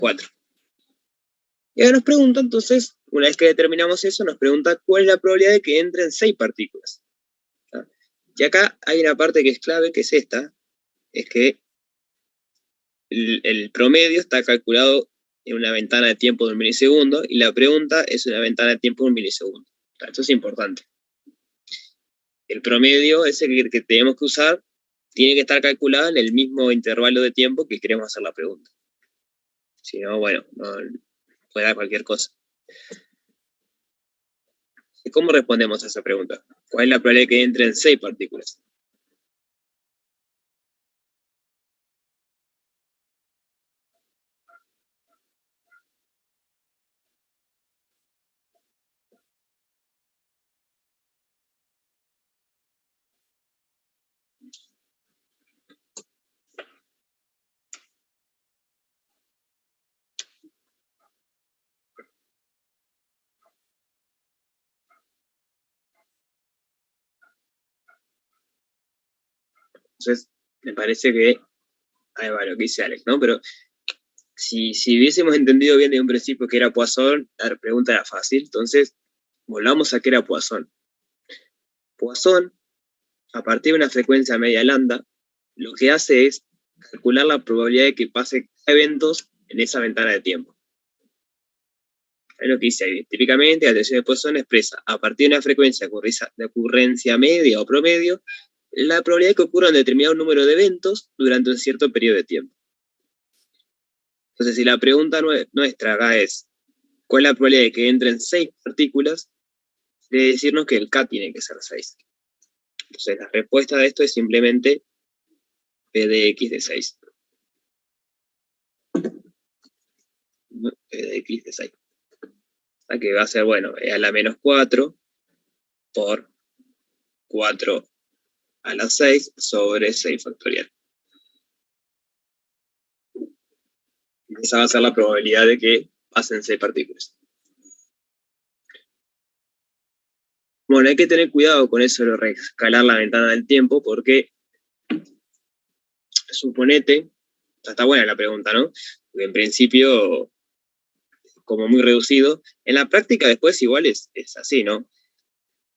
4. Y ahora nos pregunta, entonces, una vez que determinamos eso, nos pregunta cuál es la probabilidad de que entren 6 partículas. ¿Ah? Y acá hay una parte que es clave, que es esta, es que el promedio está calculado en una ventana de tiempo de 1 milisegundo, y la pregunta es una ventana de tiempo de 1 milisegundo. Esto es importante. El promedio ese que tenemos que usar tiene que estar calculado en el mismo intervalo de tiempo que queremos hacer la pregunta. Si no, bueno, no puede dar cualquier cosa. ¿Cómo respondemos a esa pregunta? ¿Cuál es la probabilidad de que entren 6 partículas? Entonces, me parece que ahí va lo que dice Alex, ¿no? Pero si hubiésemos entendido bien de un principio que era Poisson, la pregunta era fácil. Entonces, volvamos a qué era Poisson. Poisson, a partir de una frecuencia media lambda, lo que hace es calcular la probabilidad de que pase eventos en esa ventana de tiempo. Es lo que dice ahí. Típicamente, la teoría de Poisson expresa, a partir de una frecuencia de ocurrencia media o promedio, la probabilidad de que ocurra un determinado número de eventos durante un cierto periodo de tiempo. Entonces, si la pregunta nuestra acá es, ¿cuál es la probabilidad de que entren 6 partículas? Debe decirnos que el K tiene que ser 6. Entonces, la respuesta de esto es simplemente P de X de 6. P de X de 6. Que va a ser, bueno, a la menos 4 por 4 a la 6 sobre 6 factorial. Esa va a ser la probabilidad de que pasen 6 partículas. Bueno, hay que tener cuidado con eso de reescalar la ventana del tiempo, porque suponete, está buena la pregunta, ¿no? Porque en principio, como muy reducido, en la práctica después igual es así, ¿no?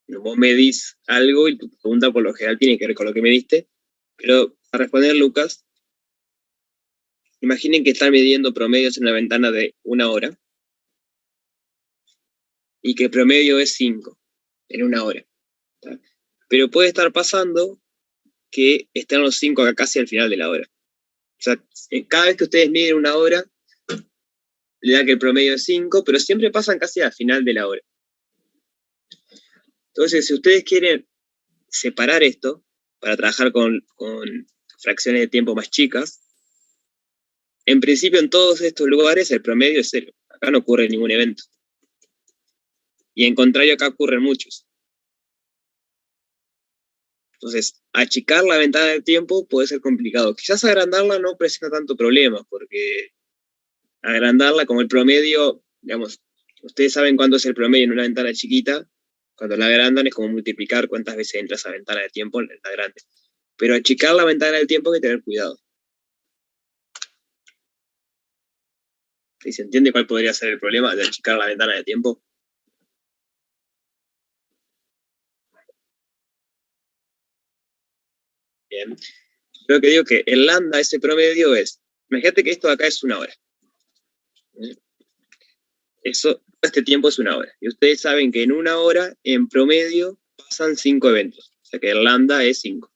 Vos medís algo y tu pregunta por lo general tiene que ver con lo que mediste, pero para responder Lucas, imaginen que están midiendo promedios en una ventana de 1 hora y que el promedio es 5 en 1 hora. ¿Tá? Pero puede estar pasando que estén los 5 acá casi al final de la hora. O sea, cada vez que ustedes miden 1 hora, le da que el promedio es 5, pero siempre pasan casi al final de la hora. Entonces, si ustedes quieren separar esto para trabajar con fracciones de tiempo más chicas, en principio en todos estos lugares el promedio es 0. Acá no ocurre ningún evento. Y en contrario acá ocurren muchos. Entonces, achicar la ventana del tiempo puede ser complicado. Quizás agrandarla no presenta tanto problema, porque agrandarla como el promedio, digamos, ustedes saben cuánto es el promedio en una ventana chiquita, cuando la agrandan es como multiplicar cuántas veces entra esa ventana de tiempo en la grande. Pero achicar la ventana del tiempo hay que tener cuidado. ¿Y se entiende cuál podría ser el problema de achicar la ventana de tiempo? Bien. Lo que digo que el lambda, ese promedio es, imagínate que esto de acá es 1 hora. Este tiempo es 1 hora. Y ustedes saben que en 1 hora, en promedio, pasan 5 eventos. O sea que el lambda es 5.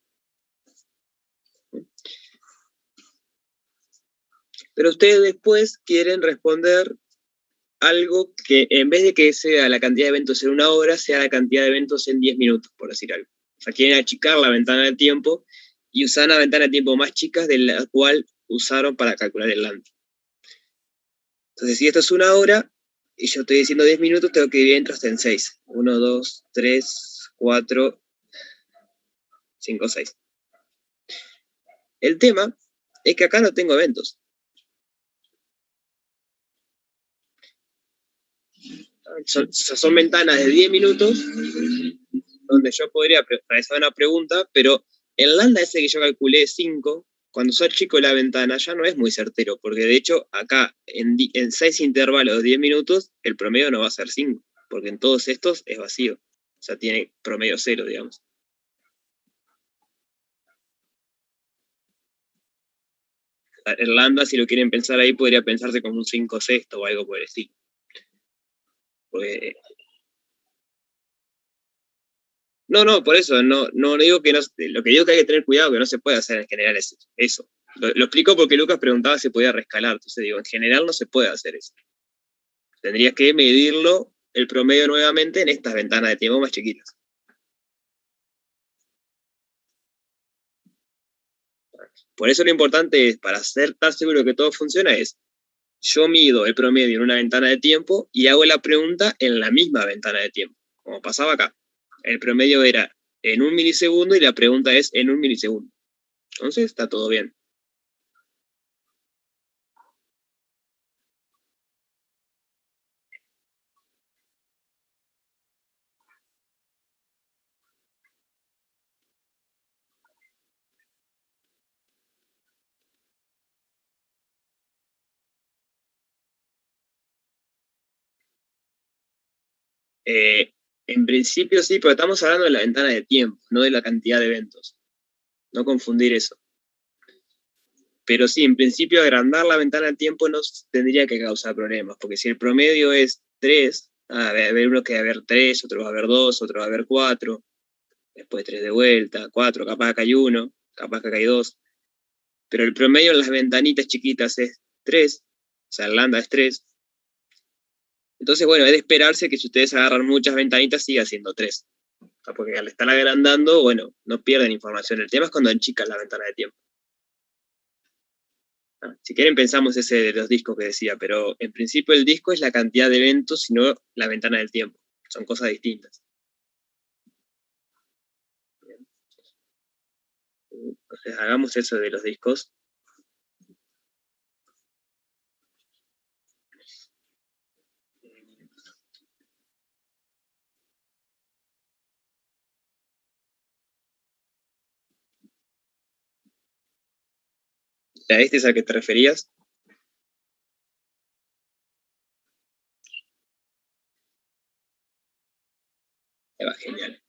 Pero ustedes después quieren responder algo que en vez de que sea la cantidad de eventos en 1 hora, sea la cantidad de eventos en 10 minutos, por decir algo. O sea, quieren achicar la ventana de tiempo y usar una ventana de tiempo más chica de la cual usaron para calcular el lambda. Entonces, si esto es 1 hora y yo estoy diciendo 10 minutos, tengo que dividir hasta en 6. 1, 2, 3, 4, 5, 6. El tema es que acá no tengo eventos. Son ventanas de 10 minutos donde yo podría realizar una pregunta, pero el lambda ese que yo calculé 5, cuando sos chico la ventana ya no es muy certero, porque de hecho acá en 6 intervalos de 10 minutos el promedio no va a ser 5, porque en todos estos es vacío. O sea, tiene promedio 0, digamos. El lambda, si lo quieren pensar ahí, podría pensarse como un 5 sexto o algo por el estilo. Porque, no, por eso, no digo que no, lo que digo que hay que tener cuidado, que no se puede hacer en general es eso. Lo explico porque Lucas preguntaba si podía rescalar, entonces digo, en general no se puede hacer eso. Tendrías que medirlo, el promedio nuevamente, en estas ventanas de tiempo más chiquitas. Por eso lo importante es, para estar seguro que todo funciona, es yo mido el promedio en una ventana de tiempo y hago la pregunta en la misma ventana de tiempo, como pasaba acá. El promedio era en 1 milisegundo y la pregunta es en 1 milisegundo. Entonces está todo bien. En principio sí, pero estamos hablando de la ventana de tiempo, no de la cantidad de eventos. No confundir eso. Pero sí, en principio agrandar la ventana de tiempo no tendría que causar problemas, porque si el promedio es 3, a ver, uno que va a haber 3, otro va a haber 2, otro va a haber 4, después 3 de vuelta, 4, capaz que hay 1, capaz que hay 2. Pero el promedio en las ventanitas chiquitas es 3, o sea, el lambda es 3. Entonces, bueno, es de esperarse que si ustedes agarran muchas ventanitas siga siendo 3. O sea, porque al estar agrandando, bueno, no pierden información. El tema es cuando achican la ventana de tiempo. Si quieren pensamos ese de los discos que decía, pero en principio el disco es la cantidad de eventos, y no la ventana del tiempo. Son cosas distintas. Entonces hagamos eso de los discos. ¿A este es al que te referías? Va, genial.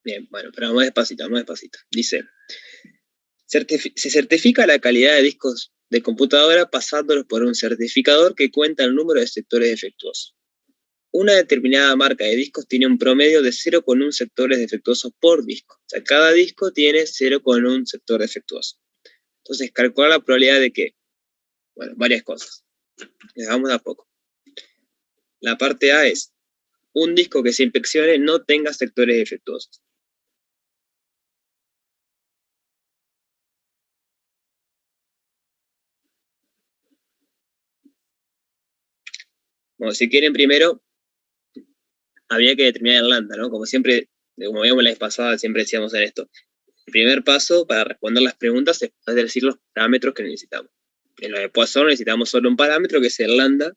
Bien, bueno, pero vamos despacito, vamos despacito. Dice, se certifica la calidad de discos de computadora pasándolos por un certificador que cuenta el número de sectores defectuosos. Una determinada marca de discos tiene un promedio de 0,1 sectores defectuosos por disco. O sea, cada disco tiene 0,1 sector defectuoso. Entonces, calcular la probabilidad de que, bueno, varias cosas. Les vamos de a poco. La parte A es, un disco que se inspeccione no tenga sectores defectuosos. Bueno, si quieren primero, habría que determinar el lambda, ¿no? Como siempre, como veíamos la vez pasada, siempre decíamos en esto. El primer paso para responder las preguntas es decir los parámetros que necesitamos. En lo de Poisson necesitamos solo un parámetro que es el lambda,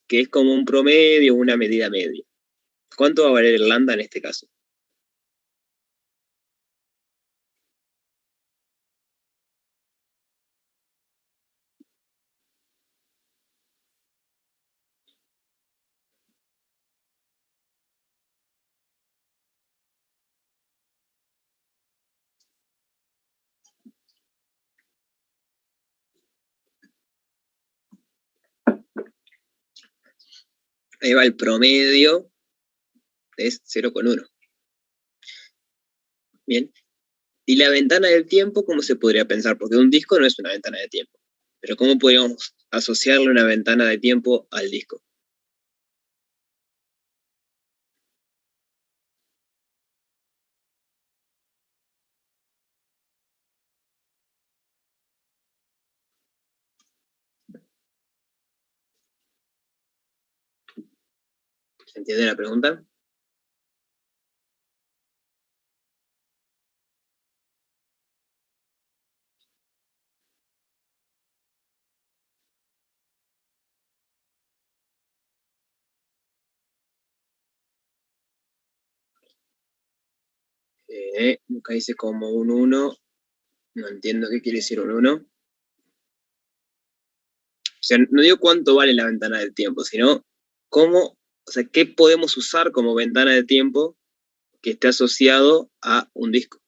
que es como un promedio, una medida media. ¿Cuánto va a valer el lambda en este caso? Ahí va el promedio, es 0,1. Bien. Y la ventana del tiempo, ¿cómo se podría pensar? Porque un disco no es una ventana de tiempo. Pero ¿cómo podríamos asociarle una ventana de tiempo al disco? ¿Se entiende la pregunta? Acá dice como un 1. No entiendo qué quiere decir un 1. O sea, no digo cuánto vale la ventana del tiempo, sino cómo, o sea, qué podemos usar como ventana de tiempo que esté asociado a un disco.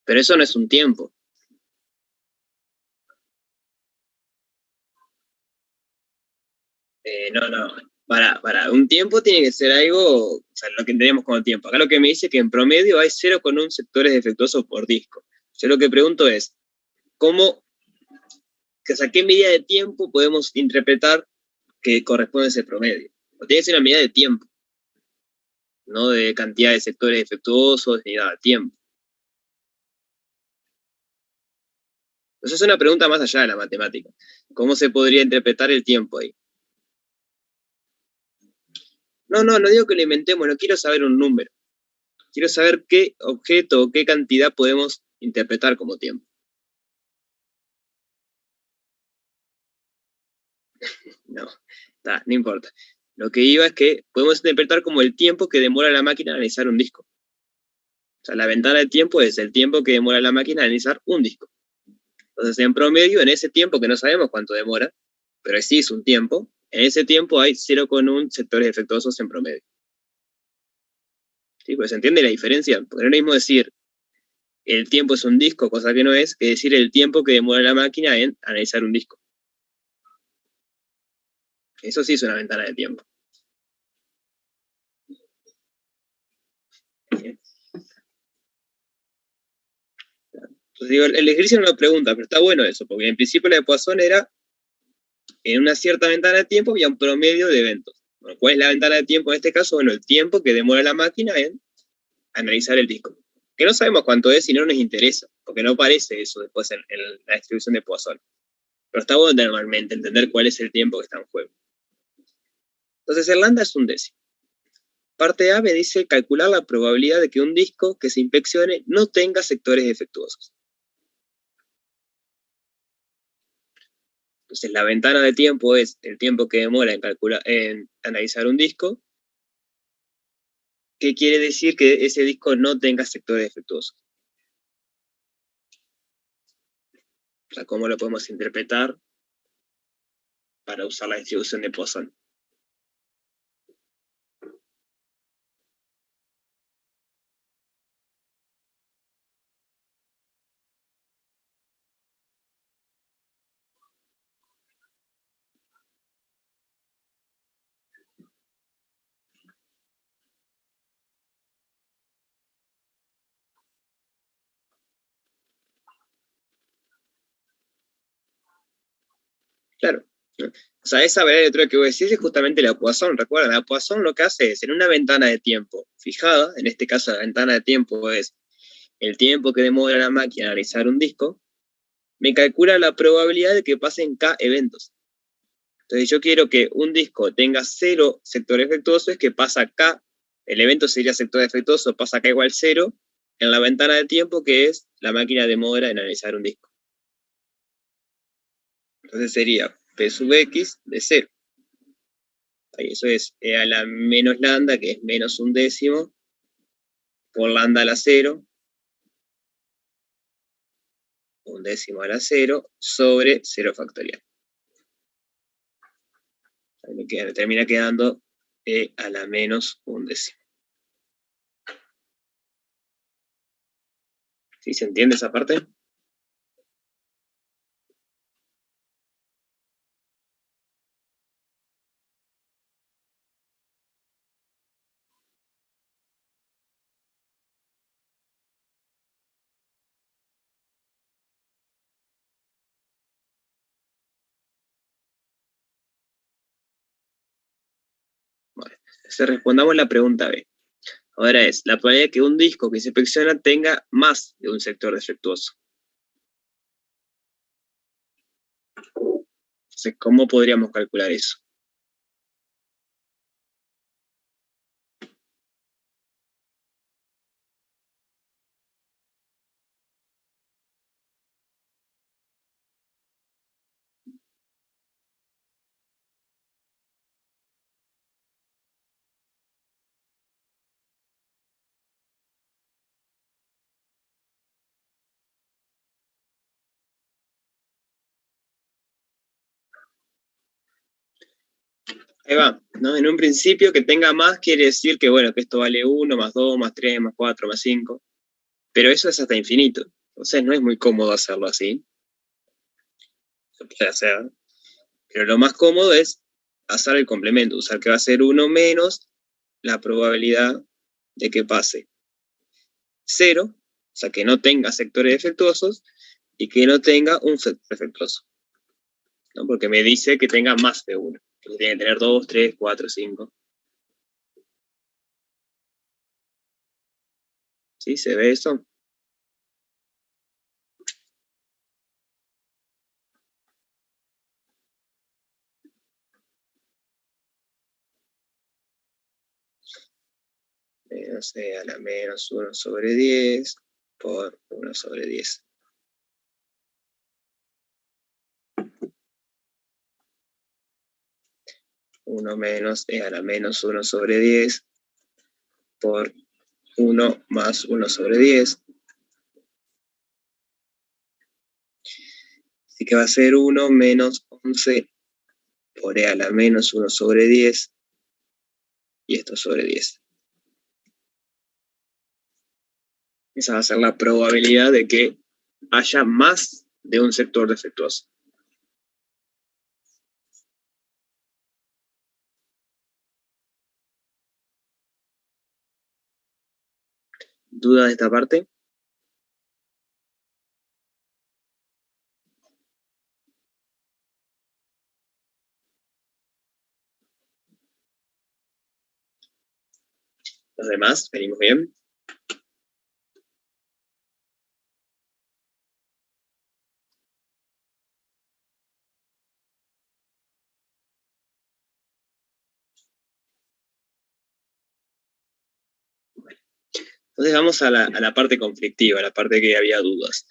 Pero eso no es un tiempo. No, no. Para un tiempo tiene que ser algo, o sea, lo que entendemos como tiempo. Acá lo que me dice es que en promedio hay 0,1 sectores defectuosos por disco. Yo lo que pregunto es, ¿cómo, o sea, qué medida de tiempo podemos interpretar que corresponde a ese promedio? O tiene que ser una medida de tiempo, no de cantidad de sectores defectuosos ni nada, de tiempo. Entonces es una pregunta más allá de la matemática. ¿Cómo se podría interpretar el tiempo ahí? No, no, no digo que lo inventemos, no quiero saber un número. Quiero saber qué objeto o qué cantidad podemos interpretar como tiempo. No, no importa. Lo que iba es que podemos interpretar como el tiempo que demora la máquina a analizar un disco. O sea, la ventana de tiempo es el tiempo que demora la máquina a analizar un disco. Entonces, en promedio, en ese tiempo que no sabemos cuánto demora, pero sí es un tiempo, en ese tiempo hay 0,1 sectores defectuosos en promedio. ¿Sí? Pues se entiende la diferencia. Porque no es lo mismo decir el tiempo es un disco, cosa que no es, que decir el tiempo que demora la máquina en analizar un disco. Eso sí es una ventana de tiempo. Entonces digo, el ejercicio no lo pregunta, pero está bueno eso, porque en principio la de Poisson era en una cierta ventana de tiempo había un promedio de eventos. Bueno, ¿cuál es la ventana de tiempo en este caso? Bueno, el tiempo que demora la máquina en analizar el disco. Que no sabemos cuánto es y no nos interesa, porque no aparece eso después en la distribución de Poisson. Pero está bueno normalmente entender cuál es el tiempo que está en juego. Entonces, el lambda es un décimo. Parte A me dice calcular la probabilidad de que un disco que se inspeccione no tenga sectores defectuosos. Entonces, la ventana de tiempo es el tiempo que demora en analizar un disco. ¿Qué quiere decir que ese disco no tenga sectores defectuosos? O sea, ¿cómo lo podemos interpretar para usar la distribución de Poisson? Claro. O sea, esa variable de que vos decís es justamente la Poisson. Recuerda, la Poisson lo que hace es, en una ventana de tiempo fijada, en este caso la ventana de tiempo es el tiempo que demora la máquina a analizar un disco, me calcula la probabilidad de que pasen K eventos. Entonces yo quiero que un disco tenga 0 sectores defectuosos, es que pasa K, el evento sería sector defectuoso, pasa K igual 0, en la ventana de tiempo que es la máquina demora en analizar un disco. Entonces sería P sub X de 0. Ahí eso es E a la menos lambda, que es menos un décimo, por lambda a la 0, un décimo a la 0, sobre 0 factorial. Ahí me termina quedando E a la menos un décimo. ¿Sí se entiende esa parte? Vale. Entonces respondamos la pregunta B. Ahora es, la probabilidad de que un disco que se inspecciona tenga más de un sector defectuoso. Entonces, ¿cómo podríamos calcular eso? Ahí va, ¿no? En un principio que tenga más quiere decir que, bueno, que esto vale 1, más 2, más 3, más 4, más 5. Pero eso es hasta infinito. Entonces no es muy cómodo hacerlo así. Se puede hacer. Pero lo más cómodo es hacer el complemento, usar que va a ser 1 menos la probabilidad de que pase 0, o sea, que no tenga sectores defectuosos y que no tenga un sector defectuoso, ¿no? Porque me dice que tenga más de 1. Que tiene que tener 2, 3, 4, 5. ¿Sí? ¿Se ve eso? Menos e a la menos 1 sobre 10 por 1 sobre 10. Uno menos e a la menos 1 sobre 10 por 1 más 1 sobre 10. Así que va a ser 1 menos 11 por e a la menos 1 sobre 10 y esto sobre 10. Esa va a ser la probabilidad de que haya más de un sector defectuoso. ¿Duda de esta parte? ¿Los demás? ¿Venimos bien? Entonces vamos a la parte conflictiva, a la parte que había dudas.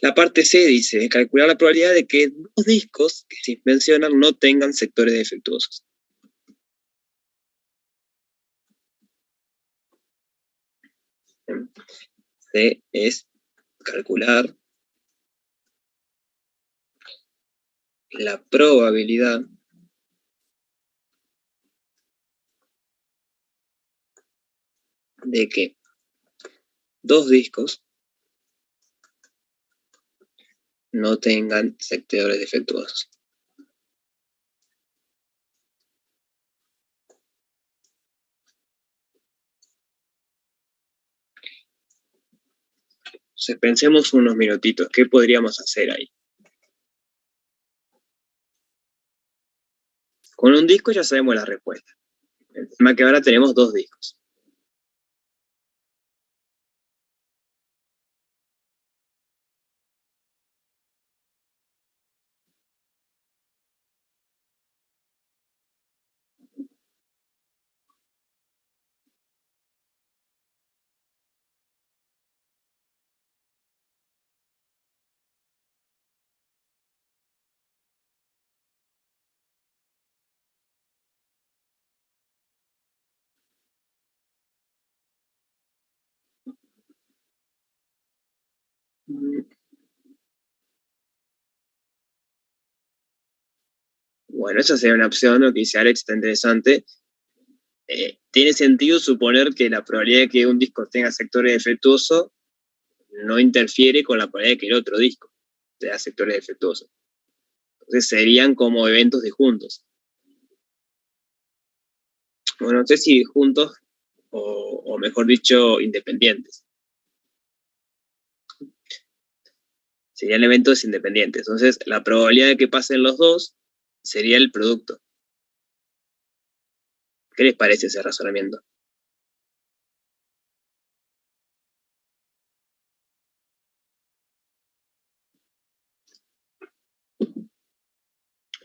La parte C dice, calcular la probabilidad de que dos discos que se mencionan no tengan sectores defectuosos. C es calcular la probabilidad de que dos discos no tengan sectores defectuosos. Entonces pensemos unos minutitos, ¿qué podríamos hacer ahí? Con un disco ya sabemos la respuesta. El tema es que ahora tenemos dos discos. Bueno, esa sería una opción, lo que dice Alex está interesante. Tiene sentido suponer que la probabilidad de que un disco tenga sectores defectuosos no interfiere con la probabilidad de que el otro disco tenga sectores defectuosos. Entonces serían como eventos disjuntos. Bueno, no sé si disjuntos o mejor dicho, independientes. Serían eventos independientes. Entonces, la probabilidad de que pasen los dos sería el producto. ¿Qué les parece ese razonamiento?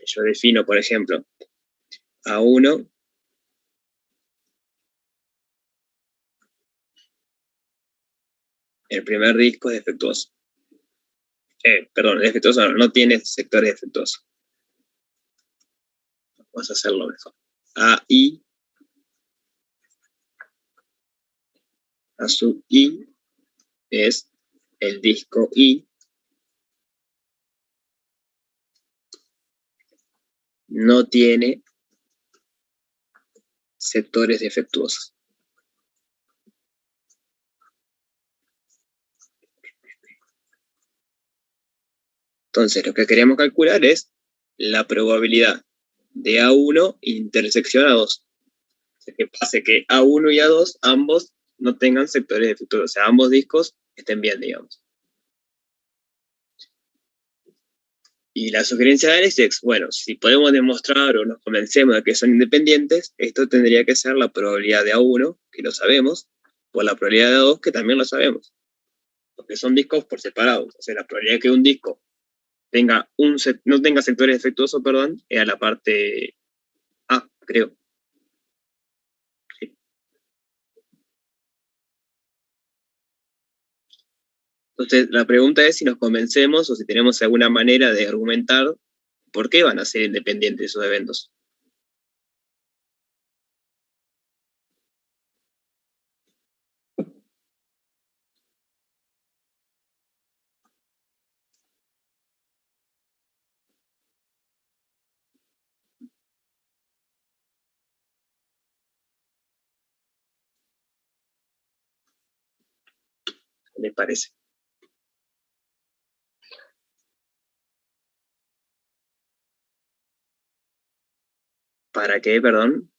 Yo defino, por ejemplo, A1 el primer disco es defectuoso. Perdón, defectuoso no tiene sectores defectuosos. Vamos a hacerlo mejor. AI, A sub I es el disco I, no tiene sectores defectuosos. Entonces, lo que queremos calcular es la probabilidad de A1 intersección A2. O sea, que pase que A1 y A2, ambos no tengan sectores defectuosos. O sea, ambos discos estén bien, digamos. Y la sugerencia de Alex es, bueno, si podemos demostrar o nos convencemos de que son independientes, esto tendría que ser la probabilidad de A1, que lo sabemos, por la probabilidad de A2, que también lo sabemos. Porque son discos por separado. O sea, la probabilidad de que un disco no tenga sectores defectuosos, perdón, es a la parte A, creo. Sí. Entonces, la pregunta es si nos convencemos o si tenemos alguna manera de argumentar por qué van a ser independientes esos eventos. ¿Les parece? ¿Para qué, perdón?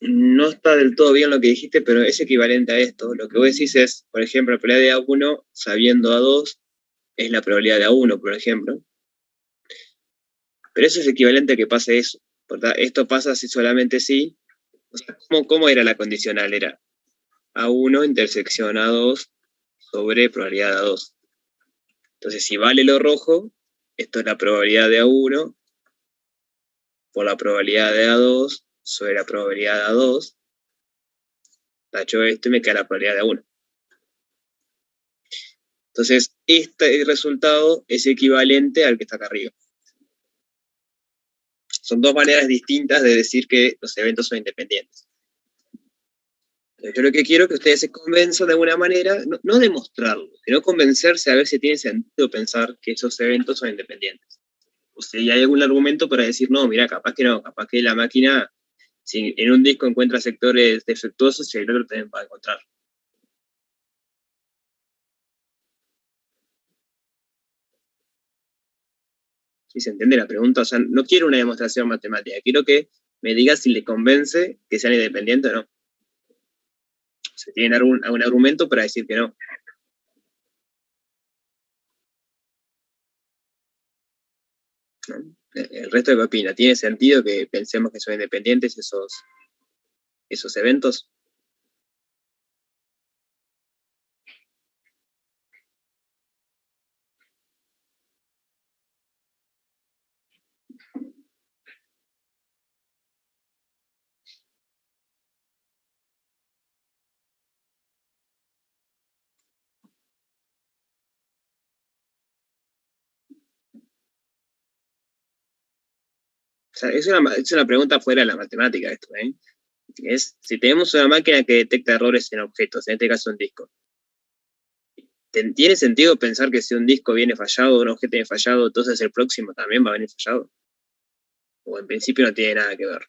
No está del todo bien lo que dijiste, pero es equivalente a esto. Lo que vos decís es, por ejemplo, la probabilidad de A1 sabiendo A2 es la probabilidad de A1, por ejemplo. Pero eso es equivalente a que pase eso, ¿verdad? Esto pasa si solamente sí. O sea, ¿cómo era la condicional? Era A1 intersección A2 sobre probabilidad de A2. Entonces, si vale lo rojo, esto es la probabilidad de A1 por la probabilidad de A2 sobre la probabilidad de A2. Tacho esto y me queda la probabilidad de A1. Entonces, este resultado es equivalente al que está acá arriba. Son dos maneras distintas de decir que los eventos son independientes. Entonces, yo lo que quiero es que ustedes se convenzan de alguna manera, no demostrarlo, sino convencerse a ver si tiene sentido pensar que esos eventos son independientes. O si hay algún argumento para decir, no, mira, capaz que no, capaz que la máquina, si en un disco encuentra sectores defectuosos, y el otro también va a encontrar. ¿Sí se entiende la pregunta? O sea, no quiero una demostración matemática, quiero que me diga si le convence que sean independientes o no. ¿Se tiene algún argumento para decir que no? ¿No? El resto de qué opina. ¿Tiene sentido que pensemos que son independientes esos eventos? O sea, es una pregunta fuera de la matemática esto, ¿eh? Es, si tenemos una máquina que detecta errores en objetos, en este caso un disco, ¿tiene sentido pensar que si un disco viene fallado, un objeto viene fallado, entonces el próximo también va a venir fallado? O en principio no tiene nada que ver.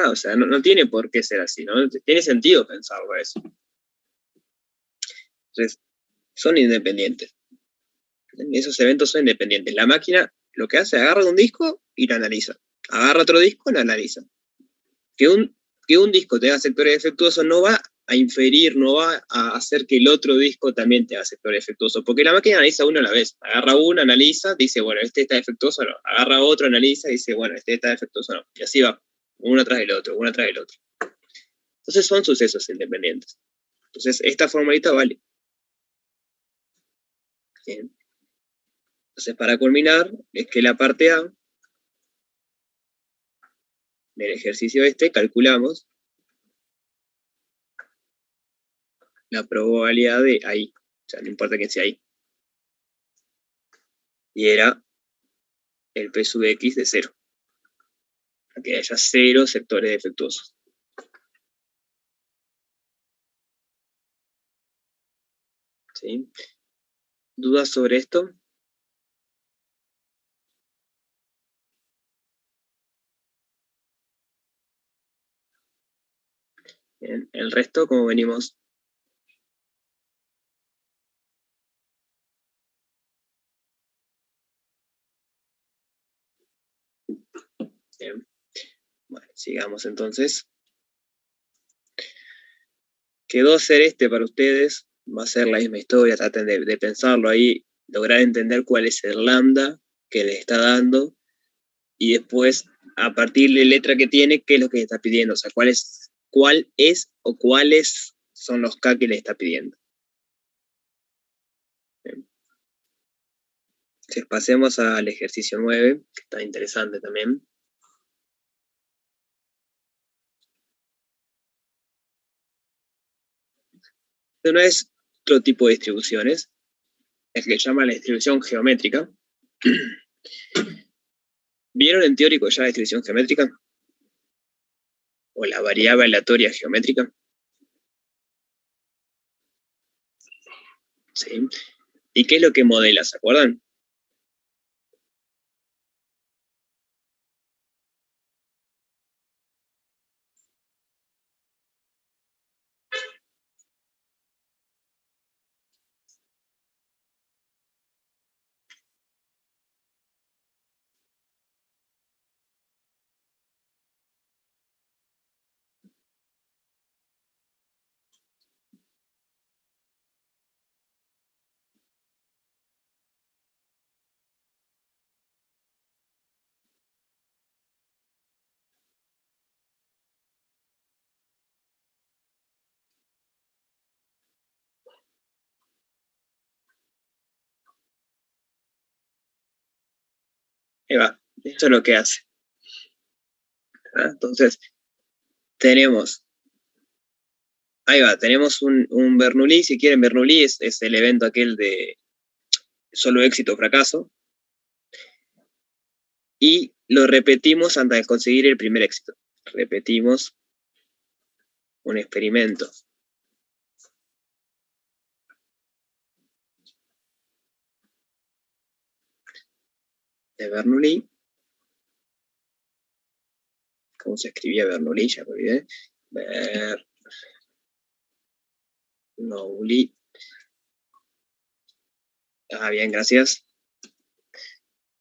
O sea, no tiene por qué ser así, ¿no? Tiene sentido pensarlo eso. Entonces, son independientes. Esos eventos son independientes. La máquina lo que hace, agarra un disco y lo analiza. Agarra otro disco y lo analiza. Que un disco tenga sectores defectuosos no va a inferir, no va a hacer que el otro disco también tenga sectores defectuosos, porque la máquina analiza uno a la vez. Agarra uno, analiza, dice, bueno, este está defectuoso o no. Agarra otro, analiza, dice, bueno, este está defectuoso o no. Y así va, uno tras el otro, uno tras el otro. Entonces son sucesos independientes. Entonces esta formalita vale. Bien. Entonces para culminar, es que la parte A del ejercicio este, calculamos la probabilidad de ahí. O sea, no importa quién sea ahí. Y era el P sub X de 0. Para que haya 0 sectores defectuosos. ¿Sí? ¿Dudas sobre esto? Bien. El resto, como venimos. Bien. Bueno, sigamos entonces. Quedó ser este para ustedes. Va a ser la misma historia. Traten de pensarlo ahí. Lograr entender cuál es el lambda que le está dando. Y después, a partir de la letra que tiene, qué es lo que le está pidiendo. O sea, cuál es o cuáles son los K que le está pidiendo. Bien. Entonces pasemos al ejercicio 9, que está interesante también. Esto no es otro tipo de distribuciones, es que se llama la distribución geométrica. ¿Vieron en teórico ya la distribución geométrica? ¿O la variable aleatoria geométrica? ¿Sí? ¿Y qué es lo que modela? ¿Se acuerdan? Ahí va. Esto es lo que hace. ¿Ah? Entonces, tenemos, ahí va, tenemos un Bernoulli. Si quieren, Bernoulli es el evento aquel de solo éxito o fracaso. Y lo repetimos hasta conseguir el primer éxito. Repetimos un experimento de Bernoulli. ¿Cómo se escribía Bernoulli? Ya me olvidé. Bernoulli. Ah, bien, gracias.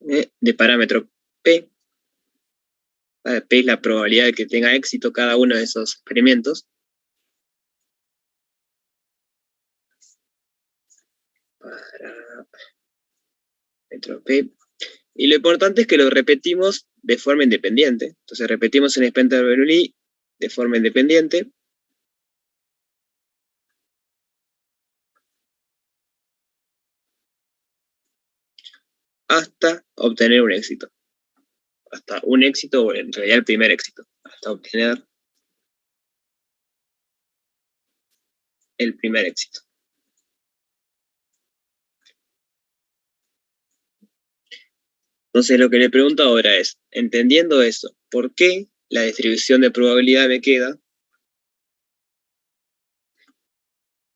De parámetro P. P es la probabilidad de que tenga éxito cada uno de esos experimentos. Parámetro P. Y lo importante es que lo repetimos de forma independiente. Entonces repetimos el experimento de Bernoulli de forma independiente. Hasta obtener un éxito. Hasta un éxito, o en realidad el primer éxito. Hasta obtener el primer éxito. Entonces lo que le pregunto ahora es, entendiendo eso, ¿por qué la distribución de probabilidad me queda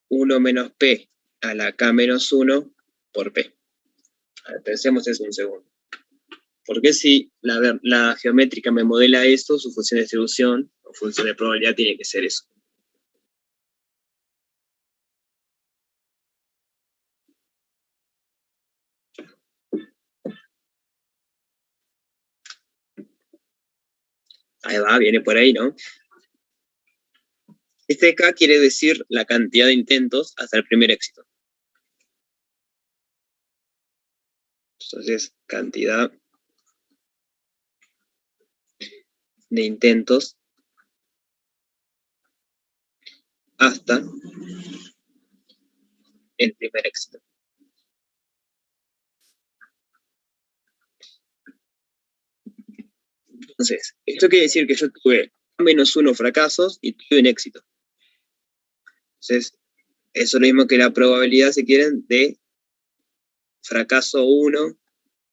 1 menos P a la K menos 1 por P? A ver, pensemos eso un segundo. ¿Por qué si la geométrica me modela esto, su función de distribución o función de probabilidad tiene que ser eso? Ahí va, viene por ahí, ¿no? Este K quiere decir la cantidad de intentos hasta el primer éxito. Entonces, cantidad de intentos hasta el primer éxito. Entonces, esto quiere decir que yo tuve K-1 fracasos y tuve un éxito. Entonces, eso es lo mismo que la probabilidad, si quieren, de fracaso 1,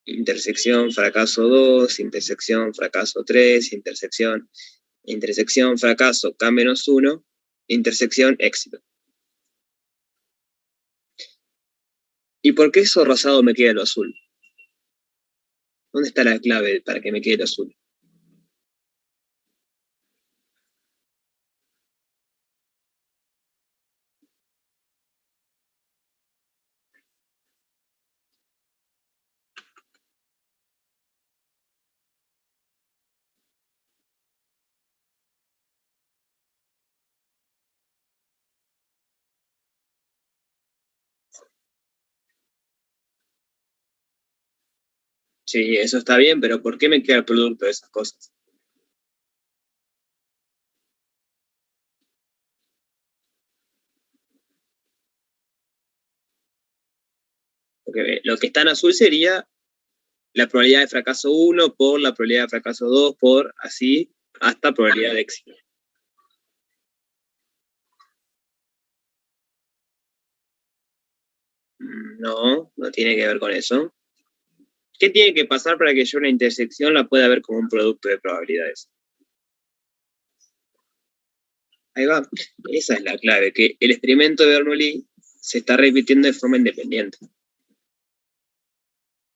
intersección fracaso 2, intersección fracaso 3, intersección fracaso K-1, intersección éxito. ¿Y por qué eso rosado me queda lo azul? ¿Dónde está la clave para que me quede lo azul? Sí, eso está bien, pero ¿por qué me queda el producto de esas cosas? Porque lo que está en azul sería la probabilidad de fracaso 1 por la probabilidad de fracaso 2 por así hasta probabilidad de éxito. No, no tiene que ver con eso. ¿Qué tiene que pasar para que yo una intersección la pueda ver como un producto de probabilidades? Ahí va. Esa es la clave, que el experimento de Bernoulli se está repitiendo de forma independiente.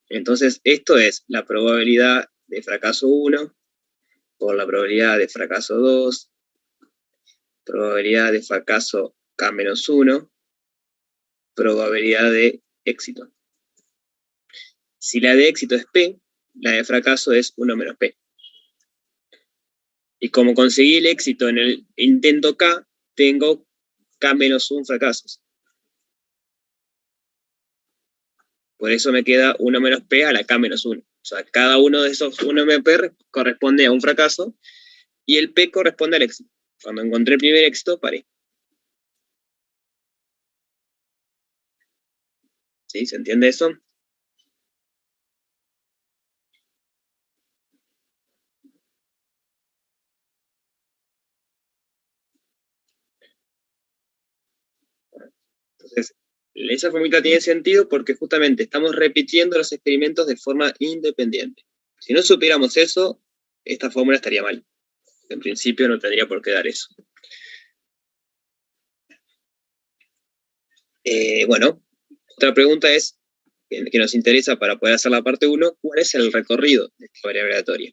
Entonces, esto es la probabilidad de fracaso 1 por la probabilidad de fracaso 2, probabilidad de fracaso K-1, probabilidad de éxito. Si la de éxito es P, la de fracaso es 1 menos P. Y como conseguí el éxito en el intento K, tengo K-1 fracasos. Por eso me queda 1 menos P a la K-1. O sea, cada uno de esos 1 menos P corresponde a un fracaso y el P corresponde al éxito. Cuando encontré el primer éxito, paré. ¿Sí? ¿Se entiende eso? Entonces, esa formulita tiene sentido porque justamente estamos repitiendo los experimentos de forma independiente. Si no supiéramos eso, esta fórmula estaría mal. En principio no tendría por qué dar eso. Bueno, otra pregunta es, que nos interesa para poder hacer la parte 1, ¿cuál es el recorrido de esta variable aleatoria?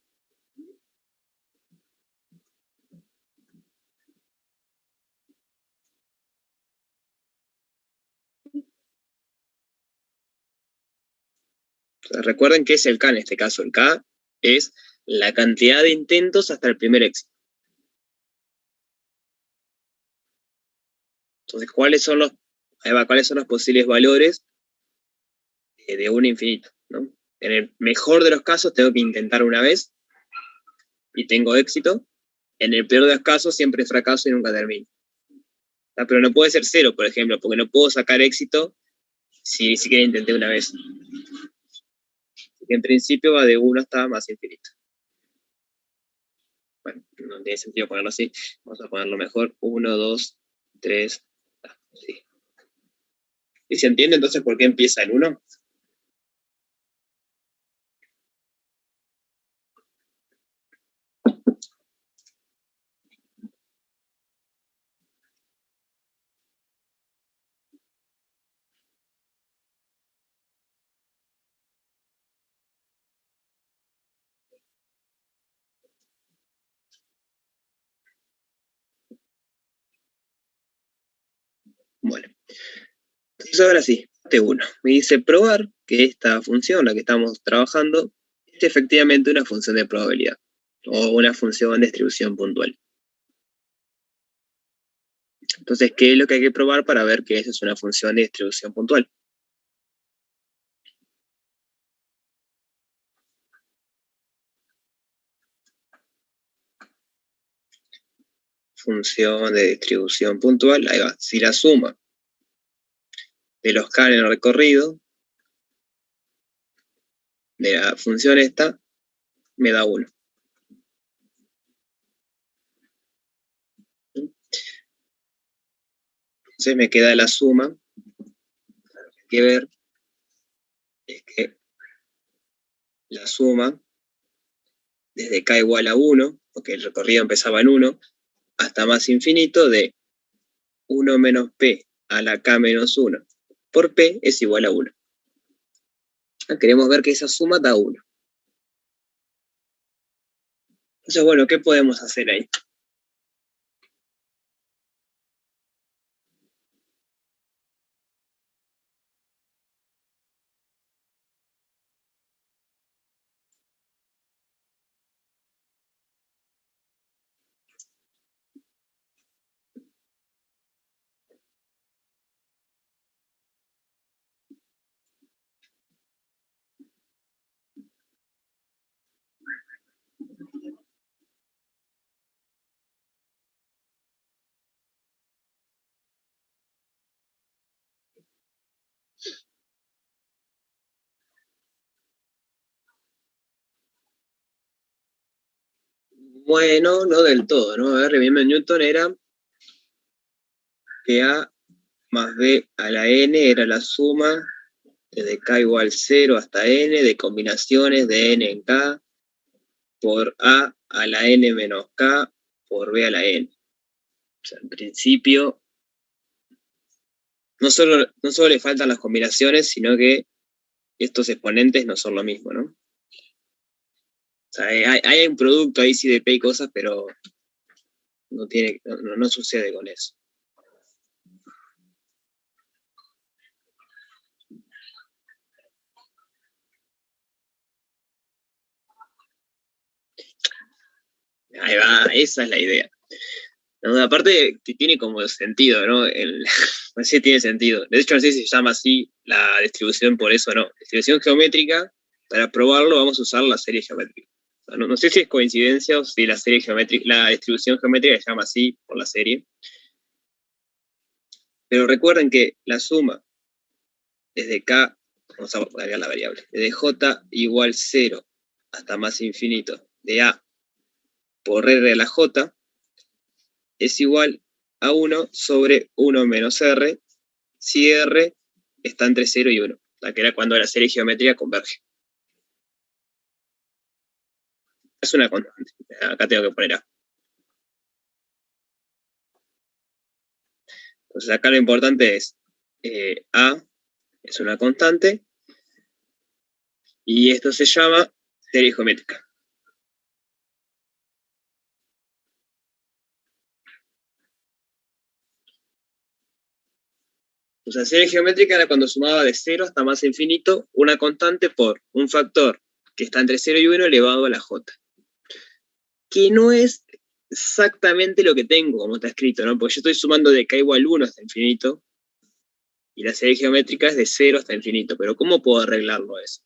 Entonces, recuerden que es el K en este caso. El K es la cantidad de intentos hasta el primer éxito. Entonces, ¿cuáles son los posibles valores de 1 a infinito? ¿No? En el mejor de los casos tengo que intentar una vez y tengo éxito. En el peor de los casos siempre fracaso y nunca termino. Pero no puede ser 0, por ejemplo, porque no puedo sacar éxito si ni siquiera intenté una vez. En principio va de 1 hasta más infinito. Bueno, no tiene sentido ponerlo así. Vamos a ponerlo mejor. 1, 2, 3. Sí. ¿Y se entiende entonces por qué empieza el 1? Bueno, entonces ahora sí, parte 1. Me dice probar que esta función, la que estamos trabajando, es efectivamente una función de probabilidad o una función de distribución puntual. Entonces, ¿qué es lo que hay que probar para ver que esa es una función de distribución puntual? Función de distribución puntual, ahí va. Si la suma de los K en el recorrido de la función esta me da 1. Entonces me queda la suma. Lo que hay que ver es que la suma desde k igual a 1, porque el recorrido empezaba en 1, hasta más infinito de 1 menos p a la k menos 1 por p es igual a 1. Queremos ver que esa suma da 1. Entonces, bueno, ¿qué podemos hacer ahí? Bueno, no del todo, ¿no? A ver, R de Newton era que A más B a la n era la suma desde k igual 0 hasta n de combinaciones de n en k por a la n menos k por b a la n. O sea, en principio, no solo le faltan las combinaciones, sino que estos exponentes no son lo mismo, ¿no? O sea, hay un producto ahí sí de P y cosas, pero no sucede con eso. Ahí va, esa es la idea. No, aparte que tiene como sentido, ¿no? No sé si tiene sentido. De hecho, no sé si se llama así la distribución por eso o no. Distribución geométrica, para probarlo vamos a usar la serie geométrica. O sea, no sé si es coincidencia o si la serie geométrica, la distribución geométrica se llama así por la serie. Pero recuerden que la suma desde k, vamos a agregar la variable, desde j igual 0 hasta más infinito de a por r de la j es igual a 1 sobre 1 menos r si r está entre 0 y 1, la que era cuando la serie geométrica converge. Es una constante. Acá tengo que poner a. Entonces acá lo importante es a es una constante y esto se llama serie geométrica. O sea, serie geométrica era cuando sumaba de 0 hasta más infinito una constante por un factor que está entre 0 y 1 elevado a la j. Que no es exactamente lo que tengo, como está escrito, ¿no? Porque yo estoy sumando de k igual 1 hasta infinito, y la serie geométrica es de 0 hasta infinito. Pero ¿cómo puedo arreglarlo eso?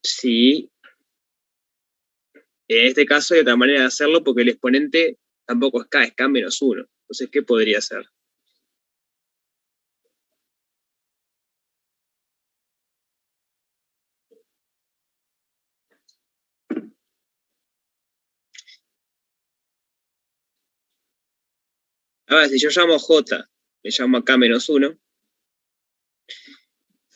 Sí, en este caso hay otra manera de hacerlo porque el exponente tampoco es k, es k menos 1. Entonces, ¿qué podría hacer? Ahora, si yo llamo j, le llamo a k menos 1,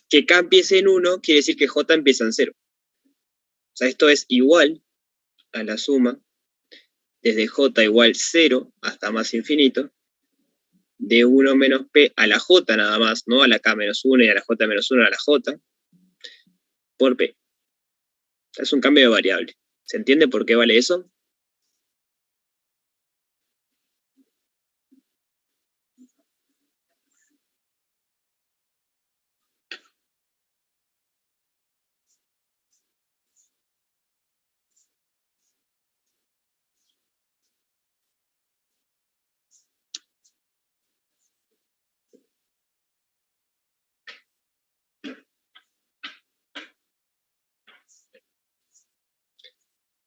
que k empiece en 1 quiere decir que j empieza en 0. O sea, esto es igual a la suma desde j igual 0 hasta más infinito de 1 menos p a la j nada más, no a la k menos 1 y a la j menos 1 a la j, por p. O sea, es un cambio de variable. ¿Se entiende por qué vale eso?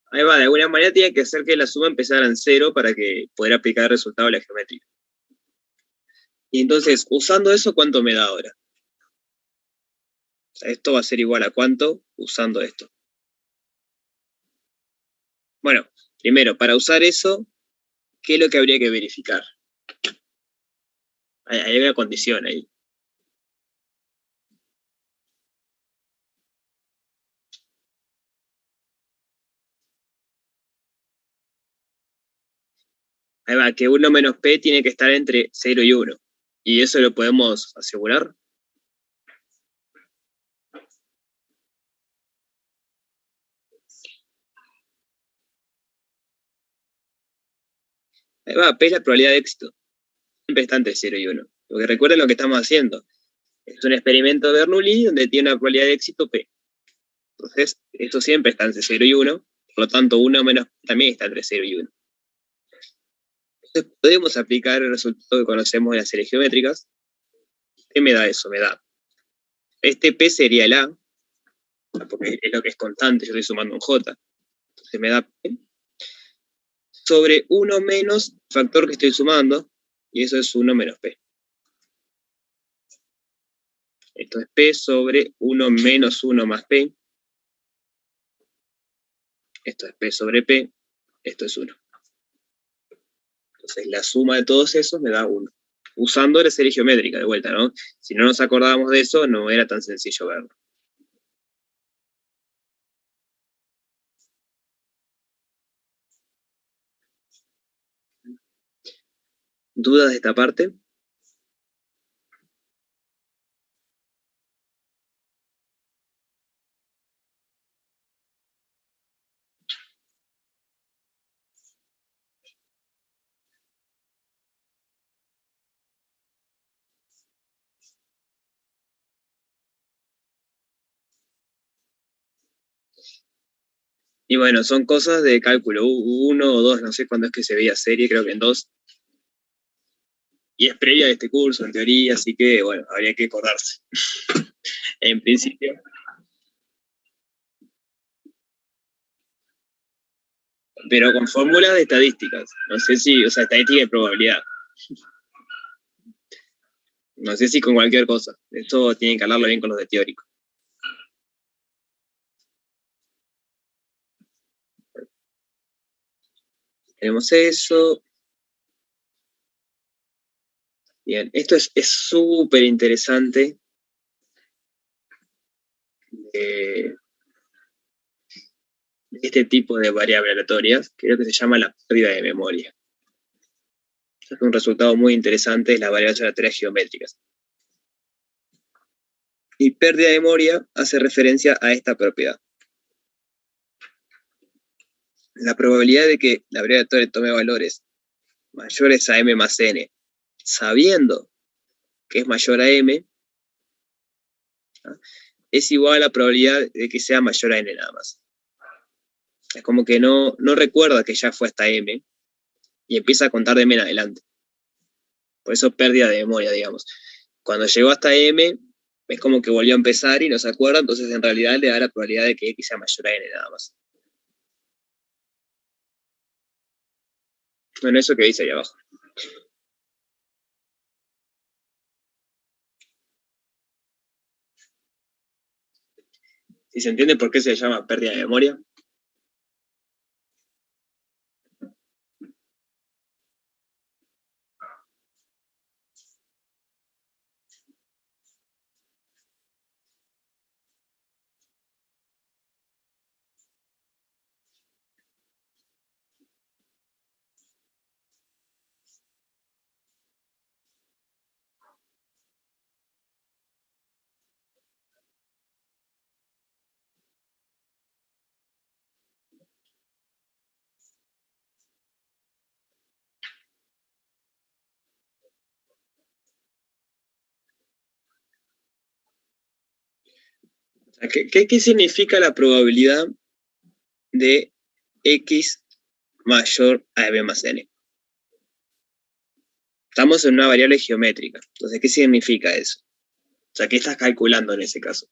Ahí va, de alguna manera tiene que hacer que la suma empezara en 0 para que poder aplicar el resultado de la geometría. Y entonces, usando eso, ¿cuánto me da ahora? O sea, esto va a ser igual a cuánto usando esto. Bueno, Primero, para usar eso, ¿qué es lo que habría que verificar? Hay una condición ahí. Ahí va, que 1 menos P tiene que estar entre 0 y 1. ¿Y eso lo podemos asegurar? Ahí va, P es la probabilidad de éxito. Siempre está entre 0 y 1. Porque recuerden lo que estamos haciendo. Es un experimento de Bernoulli donde tiene una probabilidad de éxito P. Entonces, esto siempre está entre 0 y 1. Por lo tanto, 1 menos P también está entre 0 y 1. Entonces, podemos aplicar el resultado que conocemos de las series geométricas. ¿Qué me da eso? Me da. Este P sería el A, porque es lo que es constante, yo estoy sumando un J. Entonces me da P sobre 1 menos el factor que estoy sumando, y eso es 1 menos P. Esto es P sobre 1 menos 1 más P. Esto es P sobre P. Esto es 1. Entonces la suma de todos esos me da 1. Usando la serie geométrica de vuelta, ¿no? Si no nos acordábamos de eso, no era tan sencillo verlo. ¿Dudas de esta parte? Y bueno, son cosas de cálculo 1 o 2, no sé cuándo es que se veía serie, creo que en 2. Y es previa de este curso, en teoría, así que, bueno, habría que acordarse. En principio. Pero con fórmulas de estadísticas. No sé si, o sea, estadística de probabilidad. No sé si con cualquier cosa. Esto tienen que hablarlo bien con los de teórico. Tenemos eso. Bien, esto es súper interesante. Este tipo de variables aleatorias, creo que se llama la pérdida de memoria. Es un resultado muy interesante de las variables aleatorias geométricas. Y pérdida de memoria hace referencia a esta propiedad. La probabilidad de que la variable aleatoria tome valores mayores a m más n, sabiendo que es mayor a m, es igual a la probabilidad de que sea mayor a n nada más. Es como que no recuerda que ya fue hasta m y empieza a contar de m en adelante. Por eso pérdida de memoria, digamos. Cuando llegó hasta m, es como que volvió a empezar y no se acuerda, entonces en realidad le da la probabilidad de que x sea mayor a n nada más. Bueno, eso que dice ahí abajo. ¿Sí se entiende por qué se llama pérdida de memoria? ¿Qué significa la probabilidad de x mayor a m más n? Estamos en una variable geométrica. Entonces, ¿qué significa eso? O sea, ¿qué estás calculando en ese caso?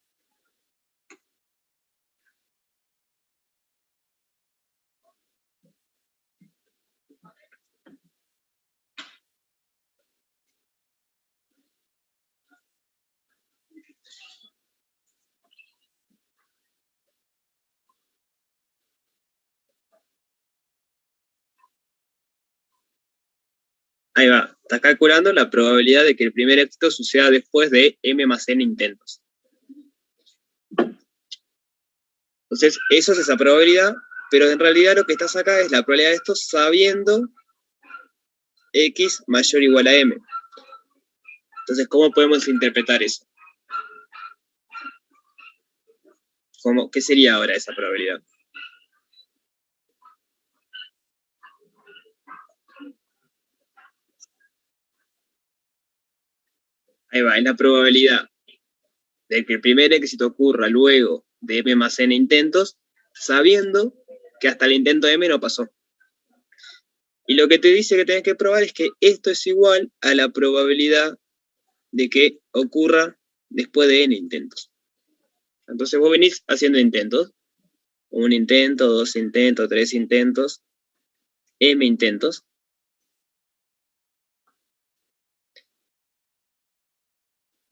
Ahí va, estás calculando la probabilidad de que el primer éxito suceda después de m más n intentos. Entonces, eso es esa probabilidad, pero en realidad lo que estás acá es la probabilidad de esto sabiendo x mayor o igual a m. Entonces, ¿cómo podemos interpretar eso? ¿Qué sería ahora esa probabilidad? Ahí va, es la probabilidad de que el primer éxito ocurra luego de m más n intentos, sabiendo que hasta el intento m no pasó. Y lo que te dice que tenés que probar es que esto es igual a la probabilidad de que ocurra después de n intentos. Entonces vos venís haciendo intentos. Un intento, dos intentos, tres intentos, m intentos.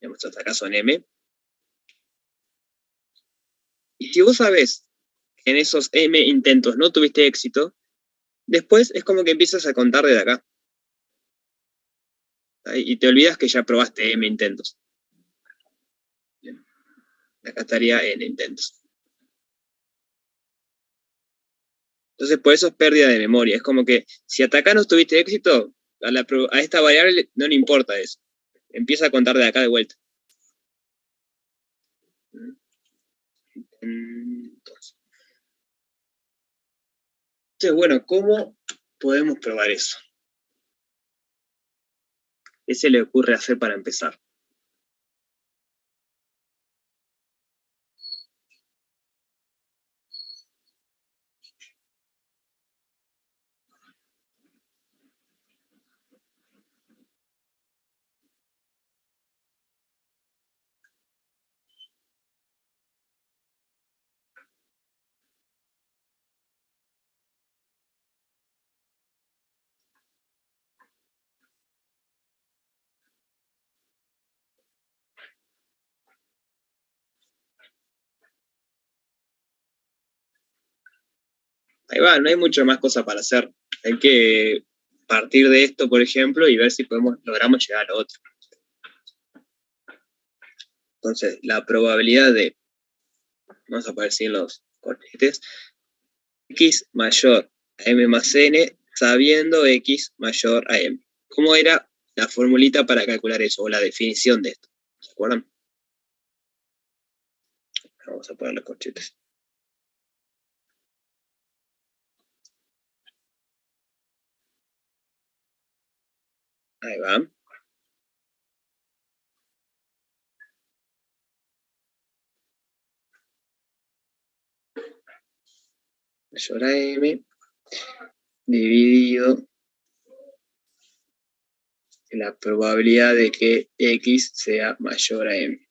Digamos, hasta acá son m. Y si vos sabés que en esos m intentos no tuviste éxito, después es como que empiezas a contar desde acá. Y te olvidas que ya probaste m intentos. Bien. Acá estaría n intentos. Entonces, por eso es pérdida de memoria. Es como que si hasta acá no tuviste éxito, a esta variable no le importa eso. Empieza a contar de acá de vuelta. Entonces, bueno, ¿cómo podemos probar eso? ¿Qué se le ocurre hacer para empezar? Ahí va, no hay mucho más cosas para hacer. Hay que partir de esto, por ejemplo, y ver si logramos llegar a otro. Entonces, la probabilidad de, vamos a poner así en los corchetes, x mayor a m más n, sabiendo x mayor a m. ¿Cómo era la formulita para calcular eso, o la definición de esto? ¿Se acuerdan? Vamos a poner los corchetes. Ahí va. Mayor a m dividido la probabilidad de que x sea mayor a m.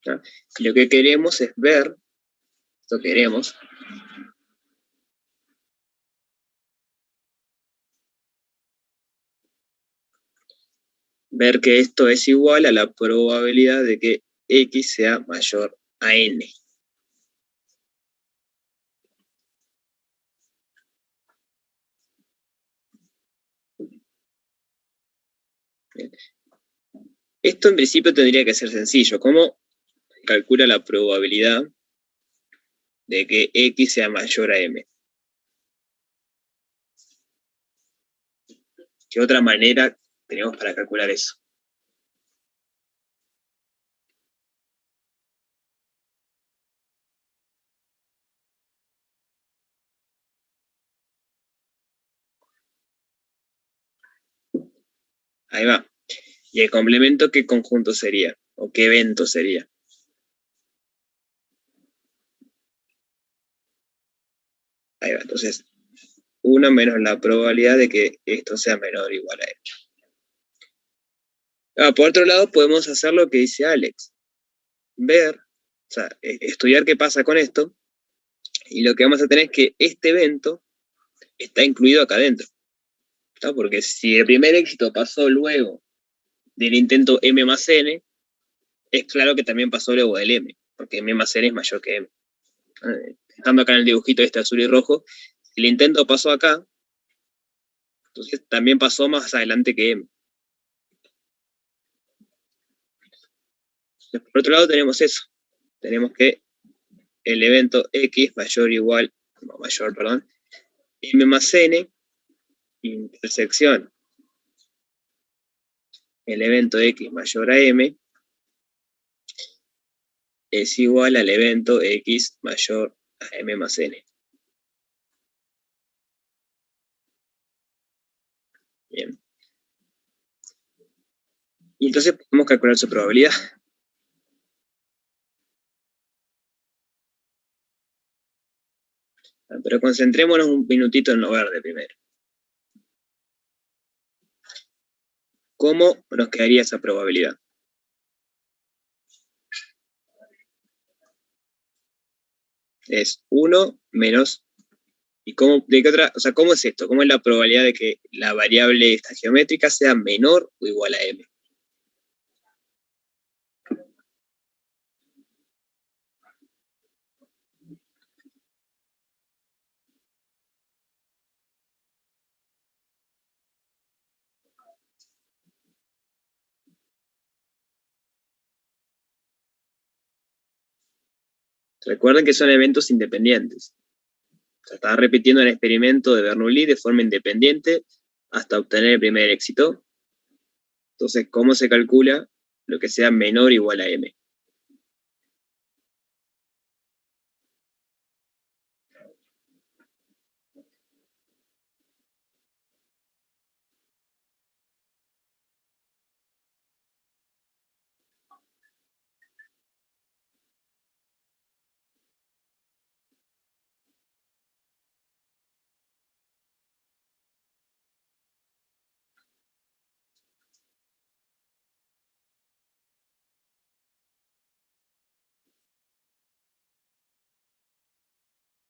¿No? Y lo que queremos es ver, esto queremos, ver que esto es igual a la probabilidad de que x sea mayor a n. Bien. Esto en principio tendría que ser sencillo. ¿Cómo calcula la probabilidad de que x sea mayor a m? ¿Qué otra manera tenemos para calcular eso? Ahí va. ¿Y el complemento qué conjunto sería? ¿O qué evento sería? Ahí va. Entonces, 1 menos la probabilidad de que esto sea menor o igual a m. Por otro lado, podemos hacer lo que dice Alex. Ver, o sea, estudiar qué pasa con esto, y lo que vamos a tener es que este evento está incluido acá adentro. ¿No? Porque si el primer éxito pasó luego del intento m más n, es claro que también pasó luego del m, porque m más n es mayor que m. Estando acá en el dibujito este azul y rojo, si el intento pasó acá, Entonces también pasó más adelante que M. Por otro lado tenemos eso. Tenemos que el evento X mayor o igual, no, mayor, perdón, M más N, intersección el evento X mayor a M, es igual al evento X mayor a M más N. Bien. Y entonces podemos calcular su probabilidad. Pero concentrémonos un minutito en lo verde primero. ¿Cómo nos quedaría esa probabilidad? Es 1 menos... ¿Y cómo, de qué otra? O sea, ¿cómo es esto? ¿Cómo es la probabilidad de que la variable esta geométrica sea menor o igual a M? Recuerden que son eventos independientes. O sea, estaba repitiendo el experimento de Bernoulli de forma independiente hasta obtener el primer éxito. Entonces, ¿cómo se calcula lo que sea menor o igual a M?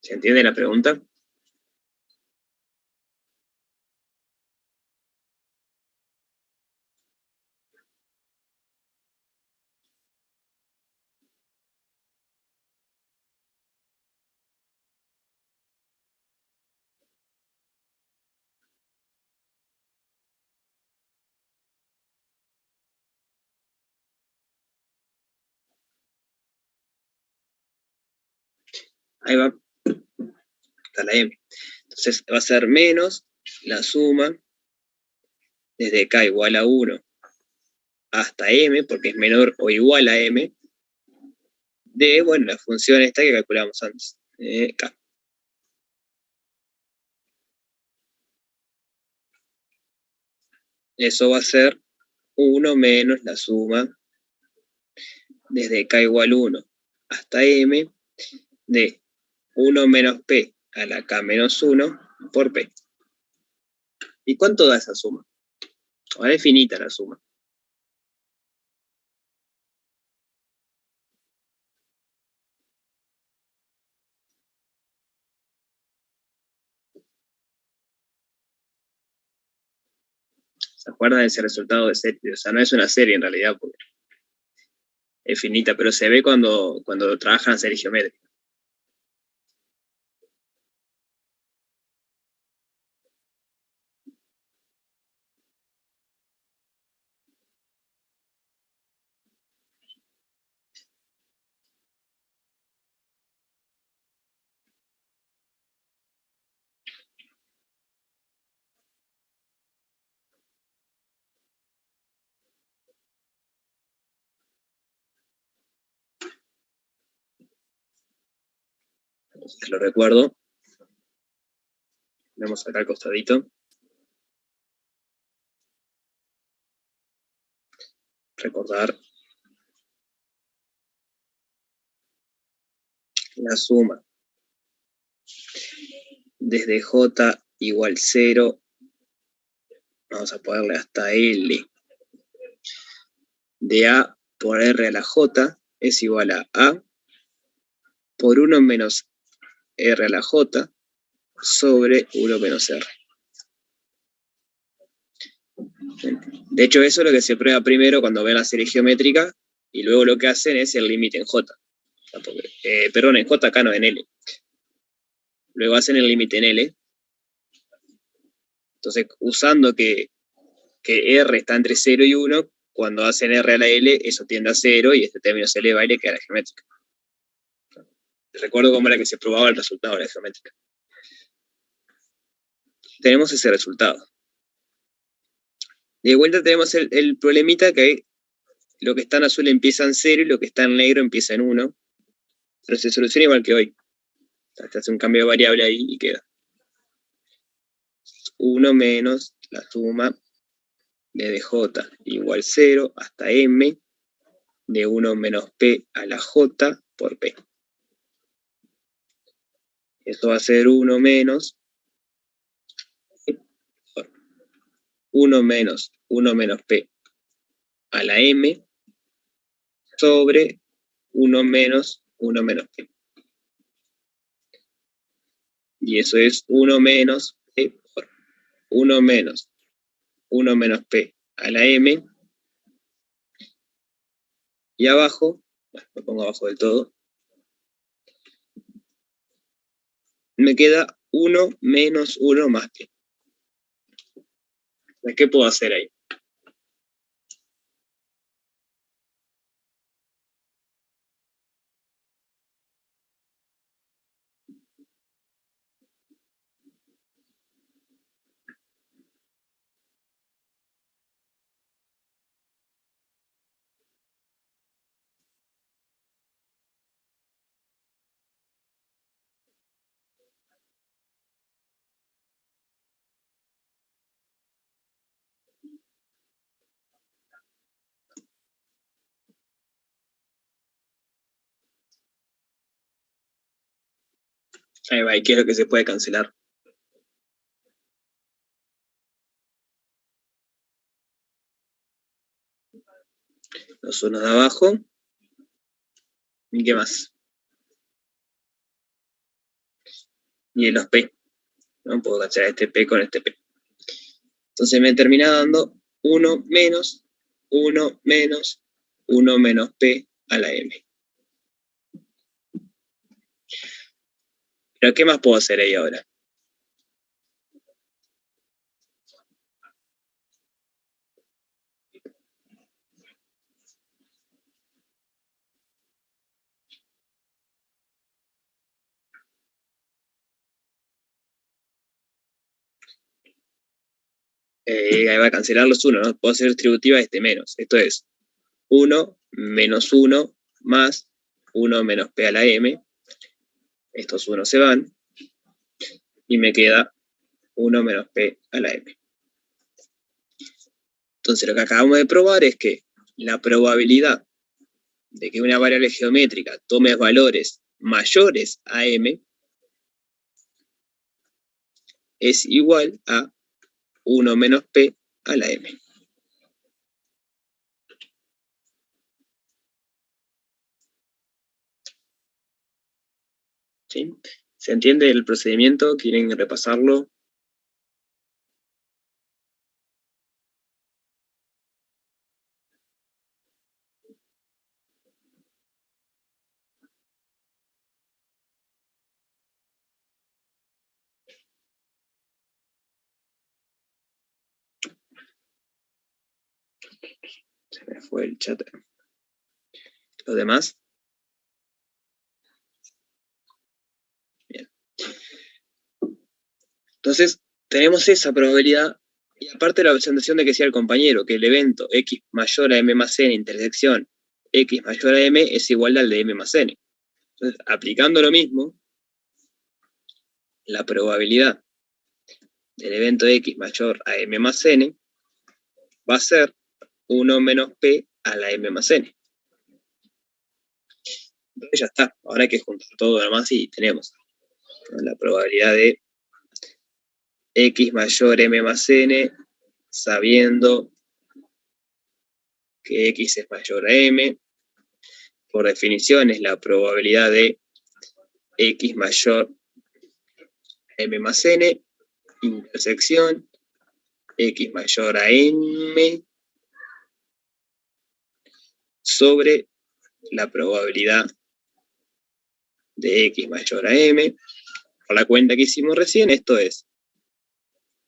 ¿Se entiende la pregunta? Ahí va, está la M. Entonces va a ser menos la suma desde K igual a 1 hasta M, porque es menor o igual a M, de, bueno, la función esta que calculamos antes, K. Eso va a ser 1 menos la suma desde K igual a 1 hasta M de 1 menos P a la K menos 1 por P. ¿Y cuánto da esa suma? Ahora es finita la suma. ¿Se acuerdan de ese resultado de serie? O sea, no es una serie en realidad, porque es finita, pero se ve cuando trabajan serie geométrica. Entonces lo recuerdo. Vemos acá al costadito. Recordar la suma desde J igual 0, vamos a ponerle hasta L, de A por R a la J es igual a A por 1 menos R a la J sobre 1 menos R. De hecho, eso es lo que se prueba primero cuando ven la serie geométrica, y luego lo que hacen es el límite en J. Perdón, en J acá no, en L. Luego hacen el límite en L. Entonces, usando que R está entre 0 y 1, cuando hacen R a la L, eso tiende a 0 y este término se eleva y le queda la geométrica. Recuerdo cómo era que se probaba el resultado de la geométrica. Tenemos ese resultado. De vuelta tenemos el problemita que lo que está en azul empieza en 0 y lo que está en negro empieza en 1. Pero se soluciona igual que hoy. Se hace un cambio de variable ahí y queda 1 menos la suma de dj igual 0 hasta m de 1 menos p a la j por p. Esto va a ser 1 menos 1 menos 1 menos p a la m sobre 1 menos 1 menos p. Y eso es 1 menos p por 1 menos 1 menos p a la m. Y abajo, bueno, lo pongo abajo del todo, me queda 1 menos 1 más p. ¿Qué puedo hacer ahí? Ahí va, ¿y qué es lo que se puede cancelar? Los unos de abajo. ¿Y qué más? Y los p. No puedo cancelar este p con este p. Entonces me termina dando 1 menos 1 menos 1 menos p a la m. Pero ¿qué más puedo hacer ahí ahora? Ahí va a cancelar los 1, ¿no? Puedo hacer distributiva de este menos. Esto es 1 menos 1 más 1 menos p a la m. Estos 1 se van. Y me queda 1 menos p a la m. Entonces lo que acabamos de probar es que la probabilidad de que una variable geométrica tome valores mayores a m es igual a 1 menos p a la m. ¿Sí? ¿Se entiende el procedimiento? ¿Quieren repasarlo? Se me fue el chat. ¿Los demás? Bien. Entonces, tenemos esa probabilidad, y aparte la presentación de que sea el compañero, que el evento x mayor a m más n intersección x mayor a m es igual al de m más n. Entonces, aplicando lo mismo, la probabilidad del evento x mayor a m más n va a ser 1 menos p a la m más n. Entonces ya está, ahora hay que juntar todo lo demás y tenemos, ¿no?, la probabilidad de x mayor m más n, sabiendo que x es mayor a m. Por definición es la probabilidad de x mayor a m más n, intersección x mayor a m sobre la probabilidad de x mayor a m. Por la cuenta que hicimos recién, esto es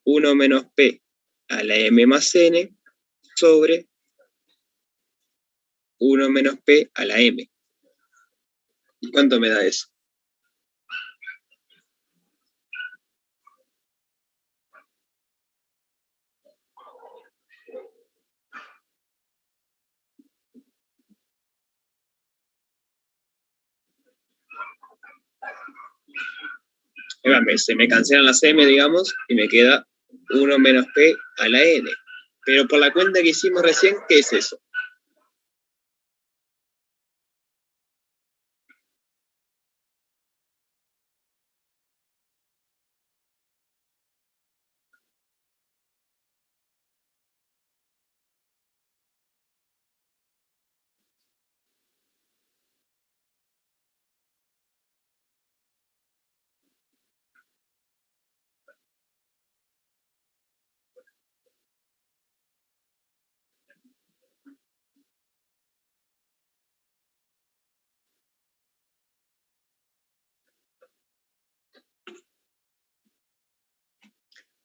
1 menos P a la M más N sobre 1 menos P a la M. ¿Y cuánto me da eso? Se me cancelan las M, digamos, y me queda 1 menos P a la N. Pero por la cuenta que hicimos recién, ¿qué es eso?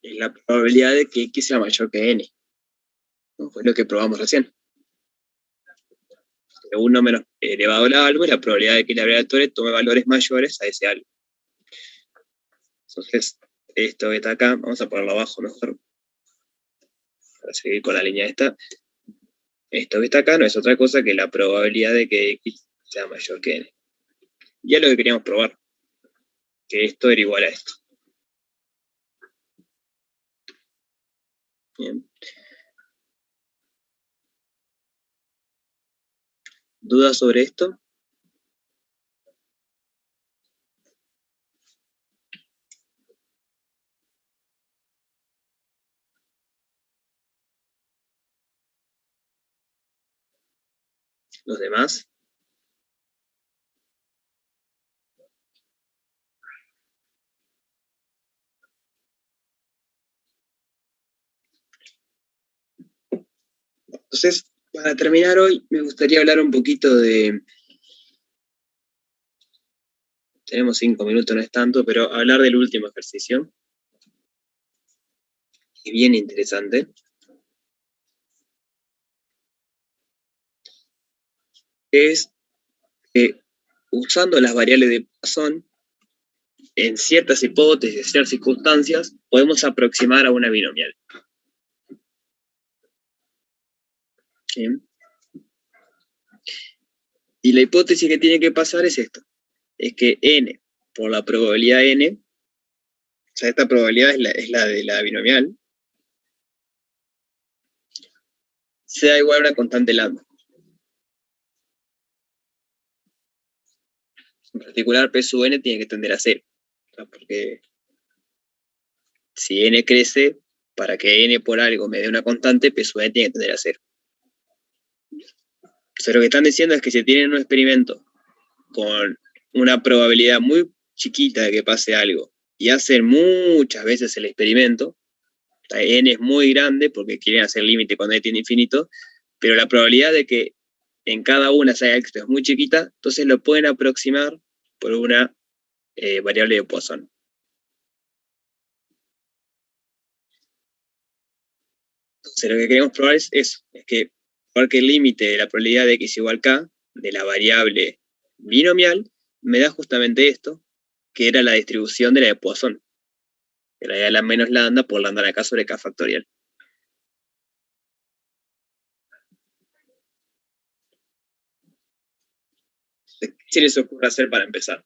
Es la probabilidad de que X sea mayor que N. ¿No? Fue lo que probamos recién. 1 menos elevado a algo es la probabilidad de que la abreviatura tome valores mayores a ese algo. Entonces, esto que está acá, vamos a ponerlo abajo mejor, para seguir con la línea esta. Esto que está acá no es otra cosa que la probabilidad de que X sea mayor que N. Ya lo que queríamos probar, que esto era igual a esto. Bien. ¿Dudas sobre esto? ¿Los demás? Entonces, para terminar hoy, me gustaría hablar un poquito de... Tenemos 5 minutos, no es tanto, pero hablar del último ejercicio. Y bien interesante. Es que usando las variables de Poisson, en ciertas hipótesis, ciertas circunstancias, podemos aproximar a una binomial. ¿Sí? Y la hipótesis que tiene que pasar es esto. Es que n por la probabilidad n, o sea, esta probabilidad es la de la binomial, sea igual a una constante lambda. En particular, P sub n tiene que tender a 0. O sea, porque si n crece, para que n por algo me dé una constante, P sub n tiene que tender a 0. O sea, lo que están diciendo es que si tienen un experimento con una probabilidad muy chiquita de que pase algo y hacen muchas veces el experimento, n es muy grande porque quieren hacer límite cuando n tiene infinito, pero la probabilidad de que en cada una sea éxito es muy chiquita, entonces lo pueden aproximar por una variable de Poisson. Entonces lo que queremos probar es eso, es que probar que el límite de la probabilidad de x igual k de la variable binomial me da justamente esto, que era la distribución de la de Poisson, que era la menos lambda por lambda de k sobre k factorial. ¿Qué se les ocurre hacer para empezar?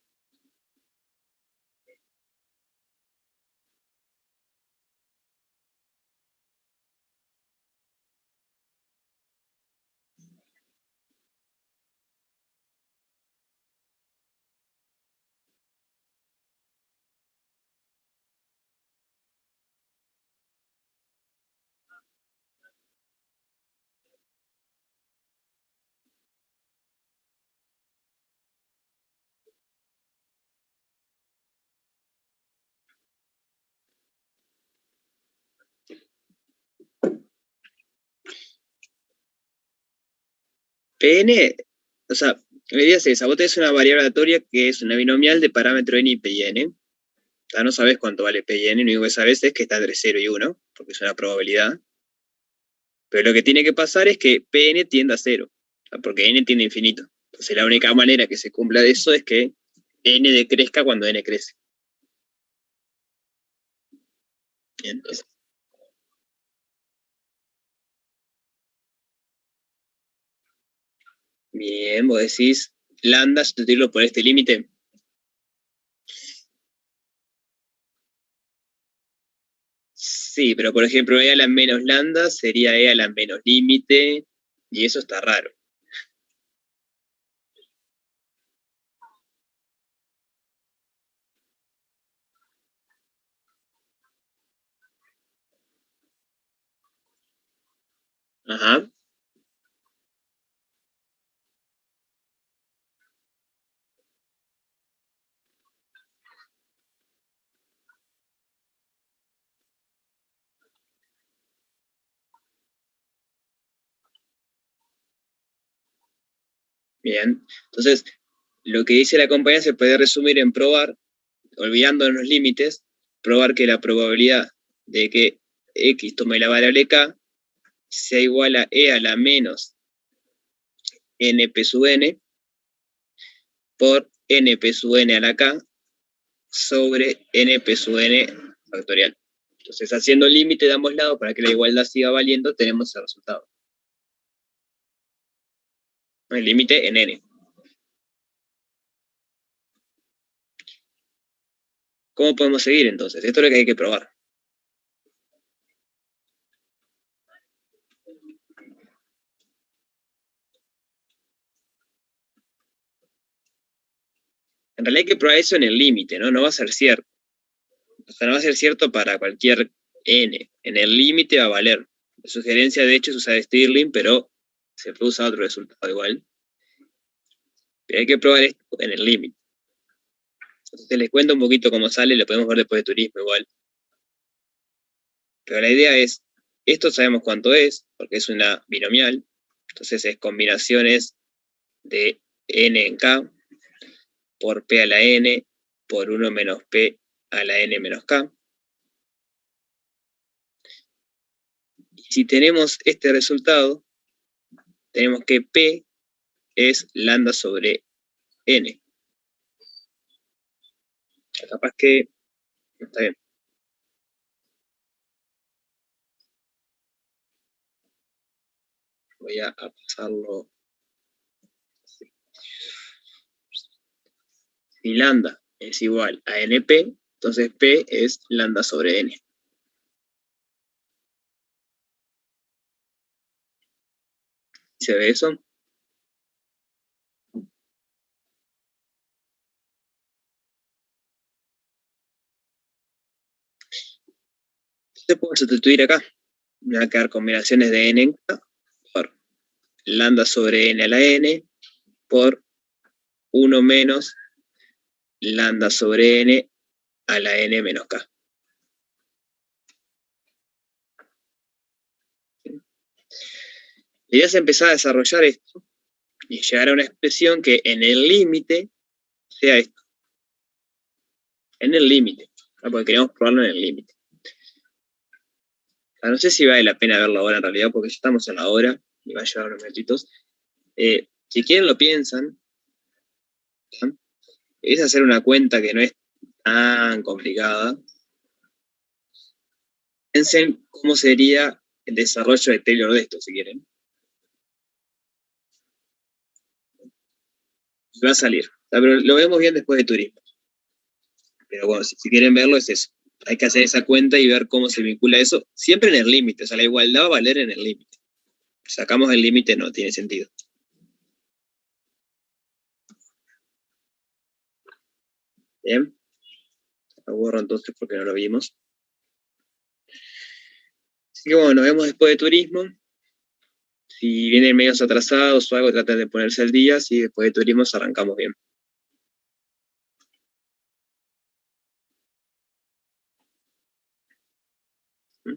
Pn, o sea, la idea es esa, vos tenés una variable aleatoria que es una binomial de parámetro n y p y n, sea, no sabes cuánto vale P y N, lo único que sabes es que está entre 0 y 1, porque es una probabilidad. Pero lo que tiene que pasar es que Pn tienda a 0, porque N tiende a infinito. Entonces la única manera que se cumpla de eso es que N decrezca cuando N crece. Entonces, bien, vos decís, lambda sustituirlo por este límite. Sí, pero por ejemplo, E a la menos lambda sería E a la menos límite, y eso está raro. Ajá. Bien. Entonces, lo que dice la compañía se puede resumir en probar, olvidándonos los límites, probar que la probabilidad de que X tome la variable K sea igual a E a la menos NP sub N por NP sub N a la K sobre NP sub N factorial. Entonces, haciendo el límite de ambos lados para que la igualdad siga valiendo, tenemos el resultado. El límite en N. ¿Cómo podemos seguir entonces? Esto es lo que hay que probar. En realidad hay que probar eso en el límite, ¿no? No va a ser cierto. O sea, no va a ser cierto para cualquier N. En el límite va a valer. La sugerencia, de hecho, es usar Stirling, pero se puede usar otro resultado igual. Pero hay que probar esto en el límite. Entonces les cuento un poquito cómo sale, lo podemos ver después de turismo igual. Pero la idea es, esto sabemos cuánto es, porque es una binomial. Entonces es combinaciones de n en k por p a la n por 1 menos p a la n menos k. Y si tenemos este resultado, tenemos que p es lambda sobre n. Capaz que... Está bien. Voy a pasarlo así. Si lambda es igual a np, entonces p es lambda sobre n. ¿Se ve eso? Se puede sustituir acá. Me va a quedar combinaciones de n en k por lambda sobre n a la n por 1 menos lambda sobre n a la n menos k. La idea es empezar a desarrollar esto y llegar a una expresión que en el límite sea esto. En el límite, ¿no? Porque queremos probarlo en el límite. No sé si vale la pena verlo ahora en realidad, porque ya estamos en la hora y va a llevar unos minutitos. Si quieren lo piensan, ¿no? Es hacer una cuenta que no es tan complicada. Piensen cómo sería el desarrollo de Taylor de esto, si quieren. Va a salir. Pero lo vemos bien después de turismo. Pero bueno, si quieren verlo es eso. Hay que hacer esa cuenta y ver cómo se vincula eso. Siempre en el límite. O sea, la igualdad va a valer en el límite. Sacamos el límite, no tiene sentido. Bien. Lo borro entonces porque no lo vimos. Así que bueno, nos vemos después de turismo. Si vienen medios atrasados o algo, traten de ponerse al día. Si después de turismo arrancamos bien. ¿Mm?